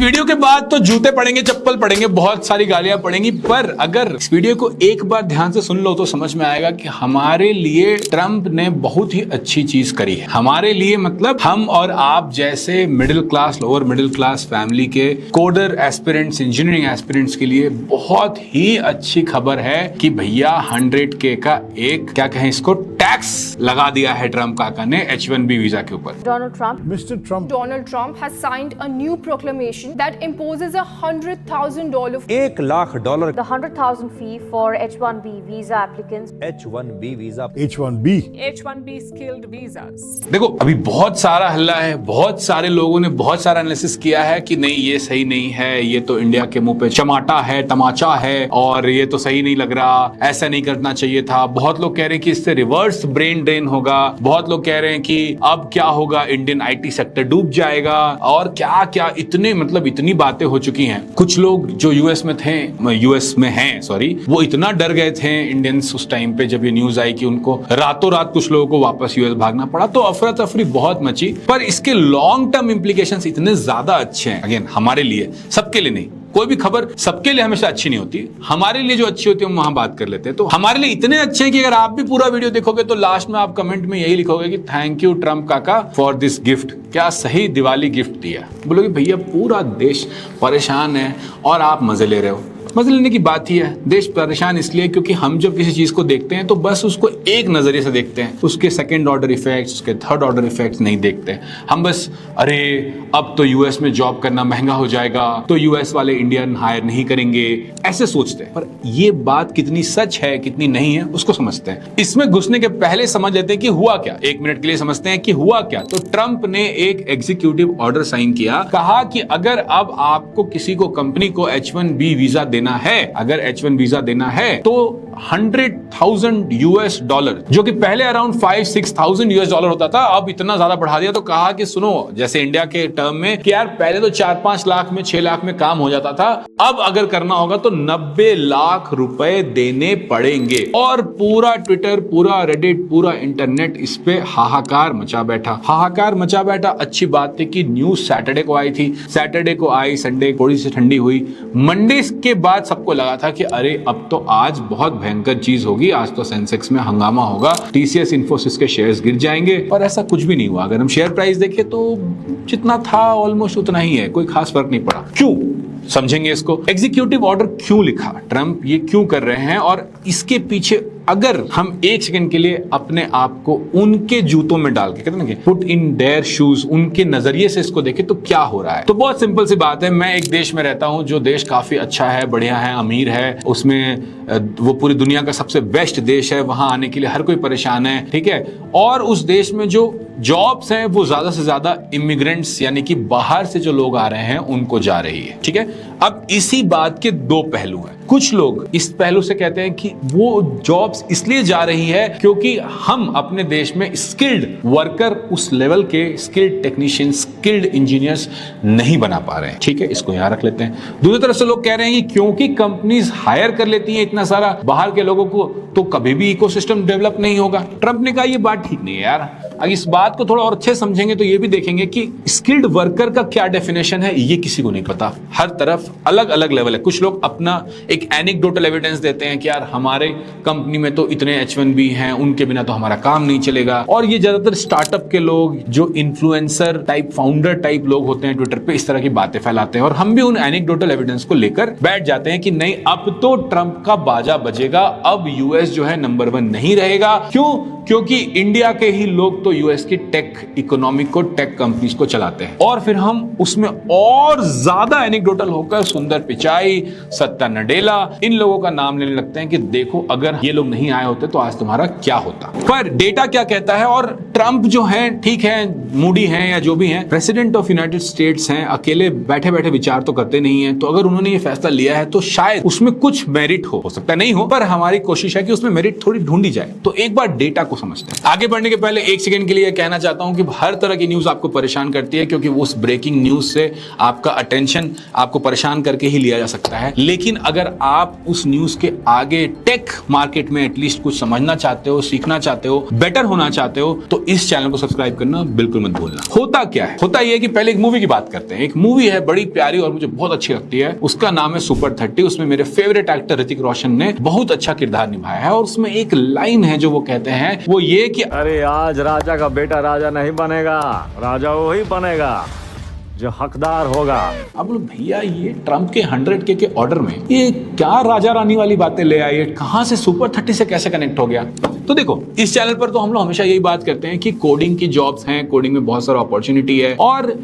Video के बाद तो जूते पड़ेंगे, चप्पल पड़ेंगे, बहुत सारी गालियां पड़ेंगी, पर अगर इस वीडियो को एक बार ध्यान से सुन लो तो समझ में आएगा कि हमारे लिए ट्रंप ने बहुत ही अच्छी चीज करी है। हमारे लिए मतलब हम और आप जैसे middle class, lower middle class family के कोडर एस्पिरेंट्स, इंजीनियरिंग एस्पिरेंट्स के लिए बहुत ही अच्छी खबर है कि भैया 100K का एक क्या कहें इसको टैक्स लगा दिया है ट्रंप काका ने H1B वीजा के ऊपर। Donald Trump has signed a new proclamation that imposes $100,000 $1,00,000 the 100,000 fee for H1B visa applicants. H1B visa H1B skilled visas. देखो अभी बहुत सारा हल्ला है, बहुत सारे लोगों ने बहुत सारा एनालिसिस किया है कि नहीं ये सही नहीं है, ये तो इंडिया के मुंह पे चमाटा है, तमाचा है और ये तो सही नहीं लग रहा, ऐसा नहीं करना चाहिए था। बहुत लोग कह रहे हैं कि इससे रिवर्स ब्रेन ड्रेन होगा, बहुत लोग कह रहे हैं कि अब क्या होगा, इंडियन आईटी सेक्टर डूब जाएगा और क्या क्या इतनी बातें हो चुकी हैं। कुछ लोग जो यूएस में हैं सॉरी, वो इतना डर गए थे इंडियंस उस टाइम पे जब ये न्यूज आई कि उनको रातों रात कुछ लोगों को वापस यूएस भागना पड़ा, तो अफरा तफरी बहुत मची। पर इसके लॉन्ग टर्म इंप्लीकेशंस इतने ज्यादा अच्छे हैं, अगेन हमारे लिए, सबके लिए नहीं, कोई भी खबर सबके लिए हमेशा अच्छी नहीं होती, हमारे लिए जो अच्छी होती है हम वहां बात कर लेते हैं। तो हमारे लिए इतने अच्छे हैं कि अगर आप भी पूरा वीडियो देखोगे तो लास्ट में आप कमेंट में यही लिखोगे कि थैंक यू ट्रंप काका फॉर दिस गिफ्ट। क्या सही दिवाली गिफ्ट दिया। बोलोगे भैया पूरा देश परेशान है और आप मजे ले रहे हो। मजे लेने की बात ही है। देश परेशान इसलिए क्योंकि हम जब किसी चीज को देखते हैं तो बस उसको एक नजरिए से देखते हैं, उसके सेकंड ऑर्डर इफेक्ट्स, उसके थर्ड ऑर्डर इफेक्ट्स नहीं देखते। हम बस अरे अब तो यूएस में जॉब करना महंगा हो जाएगा तो यूएस वाले इंडियन हायर नहीं करेंगे, ऐसे सोचते हैं। पर ये बात कितनी सच है कितनी नहीं है उसको समझते हैं। इसमें घुसने के पहले समझ लेते हैं कि हुआ क्या, एक मिनट के लिए समझते हैं कि हुआ क्या। तो ट्रंप ने एक एग्जीक्यूटिव ऑर्डर साइन किया, कहा कि अगर अब आपको किसी को कंपनी को H1B वीजा देना है, अगर H1 वीजा देना है तो $100,000 जो कि पहले अराउंड $5,000-6,000 होता था, अब इतना ज्यादा बढ़ा दिया। तो कहा कि सुनो, जैसे इंडिया के टर्म में कि यार पहले तो 4-5 लाख में 6 लाख में काम हो जाता था, अब अगर करना होगा तो 90 लाख रुपए देने पड़ेंगे। और पूरा ट्विटर, पूरा रेडिट, पूरा इंटरनेट इस पे हाहाकार मचा बैठा। अच्छी बात थी कि न्यूज सैटरडे को आई थी, सैटरडे को आई, संडे थोड़ी सी ठंडी हुई, मंडे के बाद सबको लगा था कि अरे अब तो आज बहुत भयंकर चीज होगी, आज तो सेंसेक्स में हंगामा होगा, टीसीएस इन्फोसिस के शेयर्स गिर जाएंगे। पर ऐसा कुछ भी नहीं हुआ। अगर हम शेयर प्राइस देखें तो जितना था ऑलमोस्ट उतना ही है, कोई खास फर्क नहीं पड़ा। क्यों समझेंगे इसको। एग्जीक्यूटिव ऑर्डर क्यों लिखा, ट्रंप ये क्यों कर रहे हैं, और इसके पीछे अगर हम एक सेकंड के लिए अपने आप को उनके जूतों में डाल के, कहते हैं ना, पुट इन देयर शूज, उनके नजरिए से इसको देखें तो क्या हो रहा है। तो बहुत सिंपल सी बात है, मैं एक देश में रहता हूं जो देश काफी अच्छा है, बढ़िया है, अमीर है, उसमें वो पूरी दुनिया का सबसे बेस्ट देश है, वहां आने के लिए हर कोई परेशान है, ठीक है। और उस देश में जो जॉब्स हैं वो ज्यादा से ज्यादा इमिग्रेंट्स यानी कि बाहर से जो लोग आ रहे हैं उनको जा रही है, ठीक है। अब इसी बात के दो पहलू हैं। कुछ लोग इस पहलू से कहते हैं कि वो जॉब्स इसलिए जा रही है क्योंकि हम अपने देश में स्किल्ड वर्कर, उस लेवल के स्किल्ड टेक्नीशियन, स्किल्ड इंजीनियर्स नहीं बना पा रहे हैं, ठीक है, इसको यहां रख लेते हैं। दूसरी तरफ से लोग कह रहे हैं कि क्योंकि कंपनीज हायर कर लेती हैं इतना सारा बाहर के लोगों को तो कभी भी इकोसिस्टम डेवलप नहीं होगा। ट्रंप ने कहा ये बात ठीक नहीं है यार। अगर इस बात को थोड़ा और अच्छे समझेंगे तो ये भी देखेंगे कि स्किल्ड वर्कर का क्या डेफिनेशन है, ये किसी को नहीं पता। हर तरफ अलग अलग लेवल है। कुछ लोग अपना एक एनेक्डोटल एविडेंस देते हैं कि यार हमारे कंपनी में तो इतने H1B हैं, उनके बिना तो हमारा काम नहीं चलेगा। और ये ज्यादातर स्टार्टअप के लोग, जो इन्फ्लुएंसर टाइप, फाउंडर टाइप लोग होते हैं, ट्विटर पे इस तरह की बातें फैलाते हैं। और हम भी उन एनेक्डोटल एविडेंस को लेकर बैठ जाते हैं कि नहीं, अब तो ट्रंप का बाजा बजेगा, अब यूएस जो है नंबर 1 नहीं रहेगा। क्यों? क्योंकि इंडिया के ही लोग तो यूएस की टेक इकोनॉमी को, टेक कंपनीज को चलाते हैं। और फिर हम उसमें और ज्यादा एनेक्डोटल होकर सुंदर पिचाई, सत्ता नडेला, इन लोगों का नाम लेने लगते हैं कि देखो अगर ये लोग नहीं आए होते तो आज तुम्हारा क्या होता। पर डेटा क्या कहता है, और ट्रंप जो है, ठीक है, मूडी है या जो भी है, प्रेसिडेंट ऑफ यूनाइटेड स्टेट्स हैं, अकेले बैठे बैठे विचार तो करते नहीं है। तो अगर उन्होंने ये फैसला लिया है तो शायद उसमें कुछ मेरिट हो सकता है नहीं हो, पर हमारी कोशिश है कि उसमें मेरिट थोड़ी ढूंढी जाए। तो एक बार डेटा को समझते हैं। आगे बढ़ने के पहले एक सेकंड के लिए कहना चाहता हूं कि हर तरह की न्यूज आपको परेशान करती है, क्योंकि उस ब्रेकिंग न्यूज से आपका अटेंशन आपको परेशान करके ही लिया जा सकता है। लेकिन अगर आप उस न्यूज के आगे टेक मार्केट में एटलीस्ट कुछ समझना चाहते हो, सीखना चाहते हो, बेटर होना चाहते हो, तो इस चैनल को सब्सक्राइब करना बिल्कुल मत भूलना। होता क्या है? होता यह है कि पहले एक मूवी की बात करते हैं। एक मूवी है बड़ी प्यारी और मुझे बहुत अच्छी लगती है, उसका नाम है सुपर 30। उसमें मेरे फेवरेट एक्टर ऋतिक रोशन ने बहुत अच्छा किरदार निभाया है और उसमें एक लाइन है जो वो कहते हैं, वो ये कि अरे आज राजा का बेटा राजा नहीं बनेगा, राजा वही बनेगा जो हकदार होगा। अब बोलो भैया ये ट्रंप के 100K के ऑर्डर में ये क्या राजा रानी वाली बातें ले आई, कहां से सुपर 30 से कैसे कनेक्ट हो गया? तो देखो, इस चैनल पर तो हम लोग हमेशा यही बात करते हैं कि कोडिंग की जॉब्स हैं, कोडिंग में बहुत सारा अपॉर्चुनिटी है। और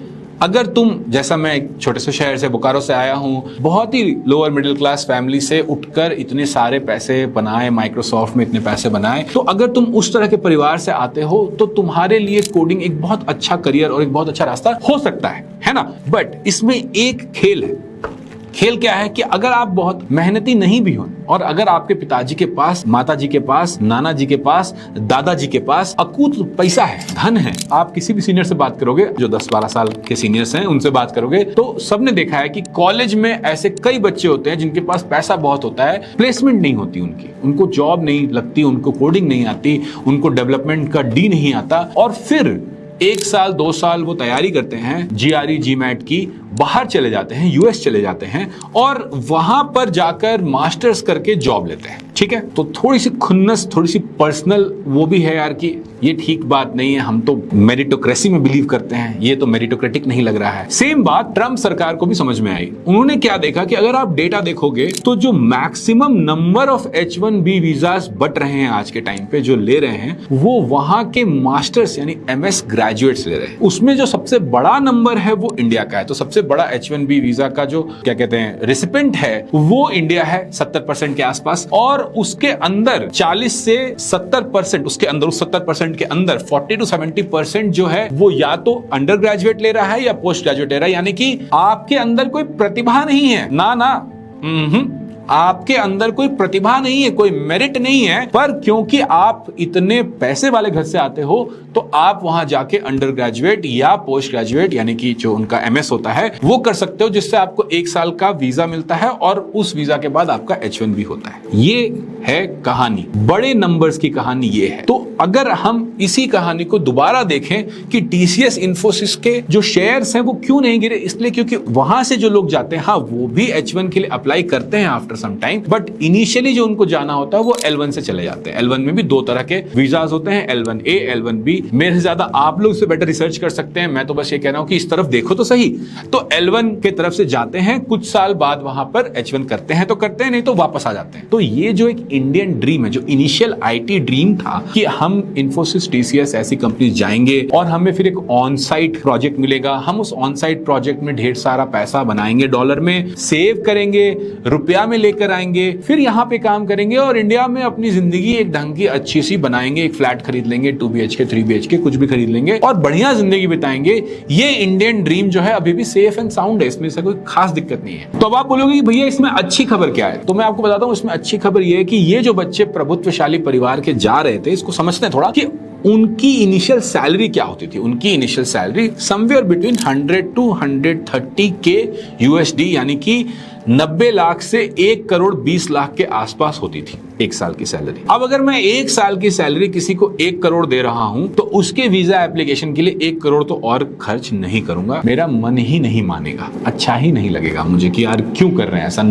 अगर तुम, जैसा मैं एक छोटे से शहर से बोकारो से आया हूं, बहुत ही लोअर मिडिल क्लास फैमिली से उठकर इतने सारे पैसे बनाए, माइक्रोसॉफ्ट में इतने पैसे बनाए, तो अगर तुम उस तरह के परिवार से आते हो तो तुम्हारे लिए कोडिंग एक बहुत अच्छा करियर और एक बहुत अच्छा रास्ता हो सकता है ना? बट इसमें एक खेल है। खेल क्या है कि अगर आप बहुत मेहनती नहीं भी हो और अगर आपके पिताजी के पास, माताजी के पास, नाना जी के पास, दादाजी के पास अकूत पैसा है, धन है, आप किसी भी सीनियर से बात करोगे, जो 10-12 साल के सीनियर्स हैं, उनसे बात करोगे तो सबने देखा है कि कॉलेज में ऐसे कई बच्चे होते हैं जिनके पास पैसा बहुत होता है, प्लेसमेंट नहीं होती उनकी, उनको जॉब नहीं लगती, उनको कोडिंग नहीं आती, उनको डेवलपमेंट का डी नहीं आता, और फिर 1 साल 2 साल वो तैयारी करते हैं GRE GMAT की, बाहर चले जाते हैं, US चले जाते हैं और वहां पर जाकर मास्टर्स करके जॉब लेते हैं। ठीक है, तो थोड़ी सी खुन्नस, थोड़ी सी पर्सनल वो भी है यार कि ये ठीक बात नहीं है, हम तो मेरिटोक्रेसी में बिलीव करते हैं, ये तो मेरिटोक्रेटिक नहीं लग रहा है। सेम बात ट्रंप सरकार को भी समझ में आई। उन्होंने क्या देखा कि अगर आप डेटा देखोगे तो जो maximum number of H1B visas but रहे हैं आज के टाइम पे, जो ले रहे हैं, वो वहां के मास्टर्स यानी MS ग्रेजुएट्स ले रहे हैं। उसमें जो सबसे बड़ा नंबर है वो इंडिया का है। तो सबसे बड़ा H1B वीजा का जो क्या कहते हैं रेसिपेंट है वो इंडिया है 70% के आसपास, और उसके अंदर 40 से 70%, उसके अंदर उस 70% के अंदर 40 to 70% जो है वो या तो अंडर ग्रेजुएट ले रहा है या पोस्ट ग्रेजुएट ले रहा है। यानी कि आपके अंदर कोई प्रतिभा नहीं है, ना आपके अंदर कोई प्रतिभा नहीं है, कोई मेरिट नहीं है, पर क्योंकि आप इतने पैसे वाले घर से आते हो तो आप वहां जाके अंडर ग्रेजुएट या पोस्ट ग्रेजुएट यानी कि जो उनका MS होता है वो कर सकते हो, जिससे आपको 1 साल का वीजा मिलता है और उस वीजा के बाद आपका H1B होता है। ये है कहानी, बड़े नंबर्स की कहानी ये है। तो अगर हम इसी कहानी को दोबारा देखें कि TCS इन्फोसिस के जो शेयर्स हैं वो क्यों नहीं गिरे, इसलिए क्योंकि वहां से जो लोग जाते हैं, हाँ वो भी H1 के लिए अप्लाई करते हैं after some time, but initially जो उनको जाना होता है वो L1 से चले जाते हैं। L1 में भी 2 तरह के वीजास होते हैं, L1A, L1B। मेरे से ज्यादा आप लोग से बेटर रिसर्च कर सकते हैं, मैं तो बस ये कह रहा हूं कि इस तरफ देखो तो सही। तो L1 के तरफ से जाते हैं, कुछ साल बाद वहां पर H1 करते हैं तो करते हैं, नहीं तो वापस आ जाते हैं। तो ये जो एक इंडियन ड्रीम है, जो इनिशियल IT ड्रीम था कि हम इन्फोसिस, TCS ऐसी कंपनी जाएंगे और हमें फिर एक ऑन साइट प्रोजेक्ट मिलेगा, हम उस ऑन साइट प्रोजेक्ट में ढेर सारा पैसा बनाएंगे, डॉलर में सेव करेंगे, रुपया में लेकर आएंगे, फिर यहाँ पे काम करेंगे और इंडिया में अपनी जिंदगी एक ढंग की अच्छी सी बनाएंगे, एक फ्लैट खरीद लेंगे, 2 BHK 3 BHK कुछ भी खरीद लेंगे और बढ़िया जिंदगी बिताएंगे। ये इंडियन ड्रीम जो है अभी भी सेफ एंड साउंड है, इसमें से कोई खास दिक्कत नहीं है। तो अब आप बोलोगे कि भैया इसमें अच्छी खबर क्या है, तो मैं आपको बताता हूँ इसमें अच्छी खबर ये है कि ये जो बच्चे प्रभुत्वशाली परिवार के जा रहे थे, इसको समझते हैं थोड़ा कि उनकी इनिशियल सैलरी क्या होती थी। उनकी initial salary somewhere between 100 to 130K USD यानी कि 90 लाख से 1 करोड़ 20 लाख के आसपास होती थी 1 साल की सैलरी। अब अगर मैं 1 साल की सैलरी किसी को 1 करोड़ दे रहा हूं तो उसके वीजा एप्लीकेशन के लिए 1 करोड़ तो और खर्च नहीं करूंगा, मेरा मन ही नहीं मानेगा, अच्छा ही नहीं लगेगा मुझे कि यार क्यों कर रहे हैं ऐसा।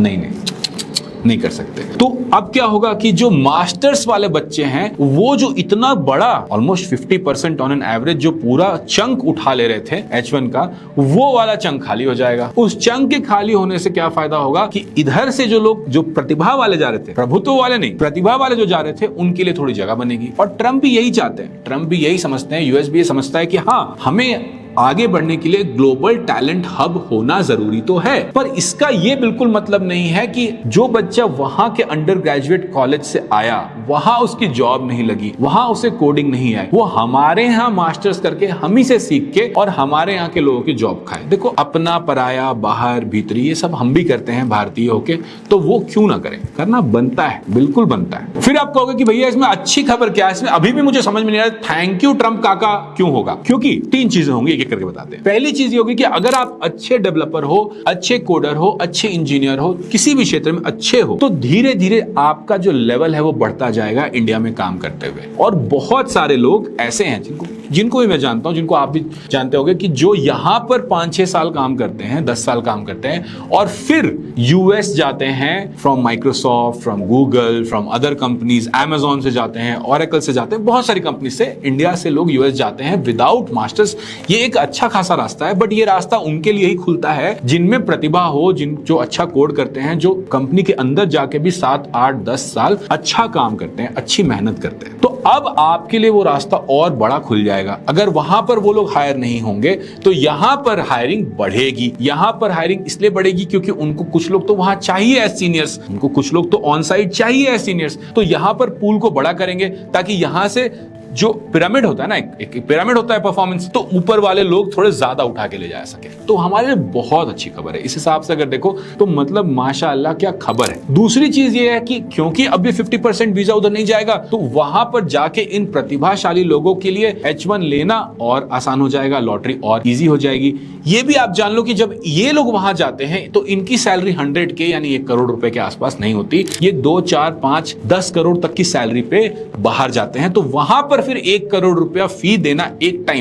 नहीं कर सकते। तो अब क्या होगा कि जो मास्टर्स वाले बच्चे हैं वो जो इतना बड़ा ऑलमोस्ट 50% ऑन एन एवरेज जो पूरा चंक उठा ले रहे थे H1 का, वो वाला चंक खाली हो जाएगा। उस चंक के खाली होने से क्या फायदा होगा कि इधर से जो लोग जो प्रतिभा वाले जा रहे थे, प्रभुत्व वाले नहीं, प्रतिभा वाले जो जा रहे थे उनके लिए थोड़ी जगह बनेगी। और ट्रंप भी यही चाहते हैं, ट्रंप भी यही समझते हैं, यूएस भी ये समझता है कि हाँ हमें आगे बढ़ने के लिए ग्लोबल टैलेंट हब होना जरूरी तो है, पर इसका ये बिल्कुल मतलब नहीं है कि जो बच्चा वहां के अंडर ग्रेजुएट कॉलेज से आया, वहां उसकी जॉब नहीं लगी, वहां उसे कोडिंग नहीं आई, वो हमारे यहाँ मास्टर्स करके हम ही से सीख के और हमारे यहाँ के लोगों की जॉब खाए। देखो, अपना पराया, बाहर भीतरी, ये सब हम भी करते हैं भारतीय होके, तो वो क्यों ना करें? करना बनता है, बिल्कुल बनता है। फिर आप कहोगे कि भैया इसमें अच्छी खबर क्या है? इसमें अभी भी मुझे समझ में नहीं आ रहा थैंक यू ट्रम्प काका क्यों होगा। क्योंकि 3 चीजें होंगी, एक एक करके बताते हैं। पहली चीज ये होगी कि अगर आप अच्छे डेवलपर हो, अच्छे कोडर हो, अच्छे इंजीनियर हो, किसी भी क्षेत्र में अच्छे हो, तो धीरे धीरे आपका जो लेवल है वो बढ़ता जाएगा इंडिया में काम करते हुए। और बहुत सारे लोग ऐसे हैं जिनको भी मैं जानता हूं, जिनको आप भी जानते होंगे, कि जो यहां पर 5-6 साल काम करते हैं, 10 साल काम करते हैं और फिर यूएस जाते हैं, from Microsoft, from Google, from other companies, Amazon से जाते हैं, ऑरेकल से जाते हैं, बहुत सारी कंपनी से, इंडिया से लोग यूएस जाते हैं विदाउट मास्टर्स। ये एक अच्छा खासा रास्ता है, बट ये रास्ता उनके लिए ही खुलता है जिनमें प्रतिभा हो, जो अच्छा कोड करते हैं, जो कंपनी के अंदर जाके भी 7, 8, 10 साल अच्छा काम करते हैं, अच्छी मेहनत करते हैं। तो अब आपके लिए वो रास्ता और बड़ा खुल जाएगा। अगर वहां पर वो लोग हायर नहीं होंगे तो यहां पर हायरिंग बढ़ेगी। यहां पर हायरिंग इसलिए बढ़ेगी क्योंकि उनको कुछ लोग तो वहां चाहिए एज सीनियर्स, उनको कुछ लोग तो ऑन साइट चाहिए एज सीनियर्स। तो यहां पर पूल को बड़ा करेंगे ताकि यहां से जो पिरामिड होता है ना, एक पिरामिड होता है परफॉर्मेंस, तो ऊपर वाले लोग थोड़े ज्यादा उठा के ले जा सके। तो हमारे लिए बहुत अच्छी खबर है। इस हिसाब से अगर देखो तो मतलब माशाअल्लाह क्या खबर है। दूसरी चीज ये है कि क्योंकि अभी 50% वीजा उधर नहीं जाएगा, तो वहां पर जाके इन प्रतिभाशाली लोगों के लिए H1 लेना और आसान हो जाएगा, लॉटरी और इजी हो जाएगी। ये भी आप जान लो कि जब ये लोग वहां जाते हैं तो इनकी सैलरी 100K यानी 1 करोड़ रुपए के आसपास नहीं होती। ये 2, 4, 5, 10 करोड़ तक की सैलरी पे बाहर जाते हैं। तो वहां पर फिर 1 करोड़ रुपया फी देना,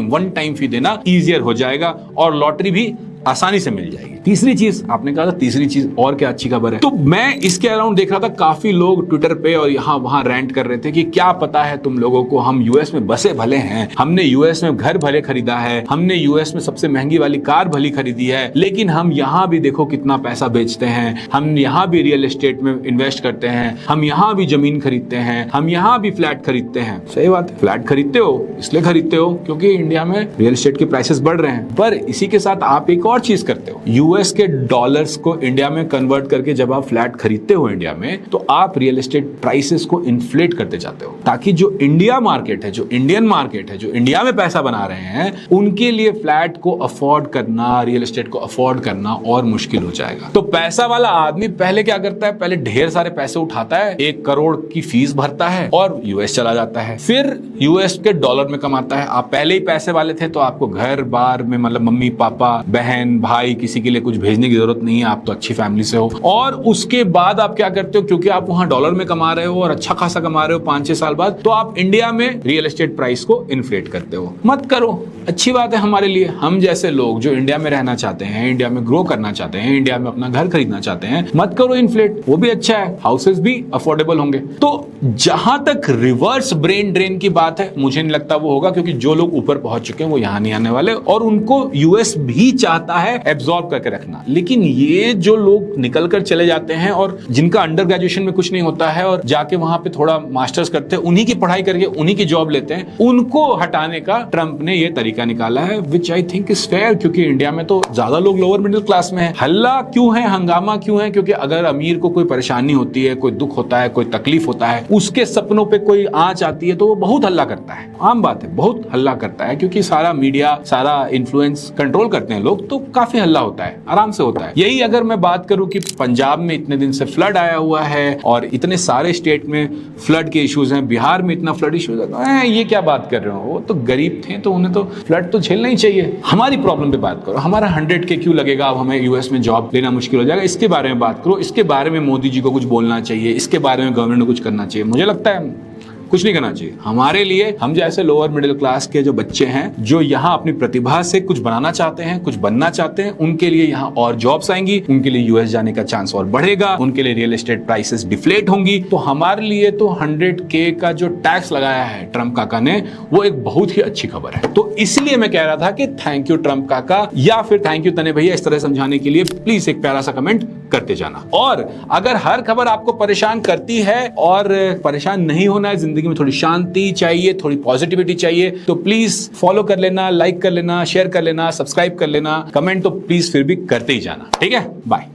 वन टाइम फी देना इजियर हो जाएगा और लॉटरी भी आसानी से मिल जाएगी। तीसरी चीज आपने कहा था, तीसरी चीज और क्या अच्छी खबर है, तो मैं इसके अराउंड देख रहा था, काफी लोग ट्विटर पे और यहाँ वहां रेंट कर रहे थे कि क्या पता है तुम लोगों को, हम यूएस में बसे भले हैं, हमने यूएस में घर भले खरीदा है, हमने यूएस में सबसे महंगी वाली कार भली खरीदी है, लेकिन हम यहाँ भी देखो कितना पैसा बेचते हैं, हम यहाँ भी रियल एस्टेट में इन्वेस्ट करते हैं, हम यहाँ भी जमीन खरीदते हैं, हम यहाँ भी फ्लैट खरीदते हैं। सही बात है, फ्लैट खरीदते हो इसलिए खरीदते हो क्योंकि इंडिया में रियल एस्टेट के प्राइसेस बढ़ रहे हैं। पर इसी के साथ आप एक और चीज करते हो, यूएस के डॉलर्स को इंडिया में कन्वर्ट करके जब आप फ्लैट खरीदते हो इंडिया में, तो आप रियल एस्टेट प्राइसेस को इन्फ्लेट करते जाते हो, ताकि जो इंडिया मार्केट है, जो इंडियन मार्केट है, जो इंडिया में पैसा बना रहे हैं, उनके लिए फ्लैट को अफोर्ड करना, रियल एस्टेट को अफोर्ड करना और मुश्किल हो जाएगा। तो पैसा वाला आदमी पहले क्या करता है, पहले ढेर सारे पैसे उठाता है, 1 करोड़ की फीस भरता है और यूएस चला जाता है, फिर यूएस के डॉलर में कमाता है। आप पहले ही पैसे वाले थे तो आपको घर बार में मतलब मम्मी पापा बहन भाई किसी के लिए कुछ भेजने की जरूरत नहीं है, आप तो अच्छी फैमिली से हो। और उसके बाद आप क्या करते हो, क्योंकि आप वहां डॉलर में कमा रहे हो और अच्छा खासा कमा रहे हो 5-6 साल बाद, तो आप इंडिया में रियल एस्टेट प्राइस को इन्फ्लेट करते हो। मत करो, अच्छी बात है हमारे लिए। हम जैसे लोग जो इंडिया में रहना चाहते हैं, इंडिया में ग्रो करना चाहते हैं, इंडिया में अपना घर खरीदना चाहते हैं, मत करो इन्फ्लेट, वो भी अच्छा है, हाउसेस भी अफोर्डेबल होंगे। तो जहां तक रिवर्स ब्रेन ड्रेन की बात है, मुझे नहीं लगता वो होगा, क्योंकि जो लोग ऊपर पहुंच चुके हैं वो यहां नहीं आने वाले, और उनको यूएस भी चाहता है एब्जॉर्ब करके रखना। लेकिन ये जो लोग निकल कर चले जाते हैं और जिनका अंडर ग्रेजुएशन में कुछ नहीं होता है और जाके वहां पे थोड़ा मास्टर्स करते हैं, उन्हीं की पढ़ाई करके उन्हीं की जॉब लेते हैं, उनको हटाने का ट्रंप ने ये तरीका निकाला है, विच आई थिंक इज फेयर। क्योंकि इंडिया में तो ज्यादा लोग लोअर मिडिल क्लास में है। हल्ला क्यों है, हंगामा क्यों है? क्योंकि अगर अमीर को कोई परेशानी होती है, कोई दुख होता है, कोई तकलीफ होता है, उसके सपनों पे कोई आंच आती है, तो वो बहुत हल्ला करता है। आम बात है, बहुत हल्ला करता है, क्योंकि सारा मीडिया, सारा इन्फ्लुएंस कंट्रोल करते हैं लोग, तो काफी हल्ला होता है, आराम से होता है। यही अगर मैं बात करूं कि पंजाब में इतने दिन से फ्लड आया हुआ है और इतने सारे स्टेट में फ्लड के इश्यूज हैं, बिहार में इतना फ्लड इश्यूज है, ये क्या बात कर रहे हो? वो तो गरीब थे तो उन्हें तो फ्लड तो झेलना ही चाहिए। हमारी प्रॉब्लम पे बात करो, हमारा 100K क्यों लगेगा, अब हमें यूएस में जॉब लेना मुश्किल हो जाएगा, इसके बारे में बात करो। इसके बारे में मोदी जी को कुछ बोलना चाहिए, इसके बारे में गवर्नमेंट को कुछ करना चाहिए। मुझे लगता है कुछ नहीं करना चाहिए। हमारे लिए, हम जैसे लोअर मिडिल क्लास के जो बच्चे हैं, जो यहाँ अपनी प्रतिभा से कुछ बनाना चाहते हैं, कुछ बनना चाहते हैं, उनके लिए यहाँ और जॉब्स आएंगी, उनके लिए यूएस जाने का चांस और बढ़ेगा, उनके लिए रियल एस्टेट प्राइसेस डिफ्लेट होंगी। तो हमारे लिए तो 100K का जो टैक्स लगाया है ट्रंप काका ने, वो एक बहुत ही अच्छी खबर है। तो इसलिए मैं कह रहा था कि थैंक यू ट्रंप काका, या फिर थैंक यू तने भैया, इस तरह समझाने के लिए प्लीज एक प्यारा सा कमेंट करते जाना। और अगर हर खबर आपको परेशान करती है और परेशान नहीं होना है, जिंदगी में थोड़ी शांति चाहिए, थोड़ी पॉजिटिविटी चाहिए, तो प्लीज फॉलो कर लेना, लाइक कर लेना, शेयर कर लेना, सब्सक्राइब कर लेना, कमेंट तो प्लीज फिर भी करते ही जाना। ठीक है, बाय।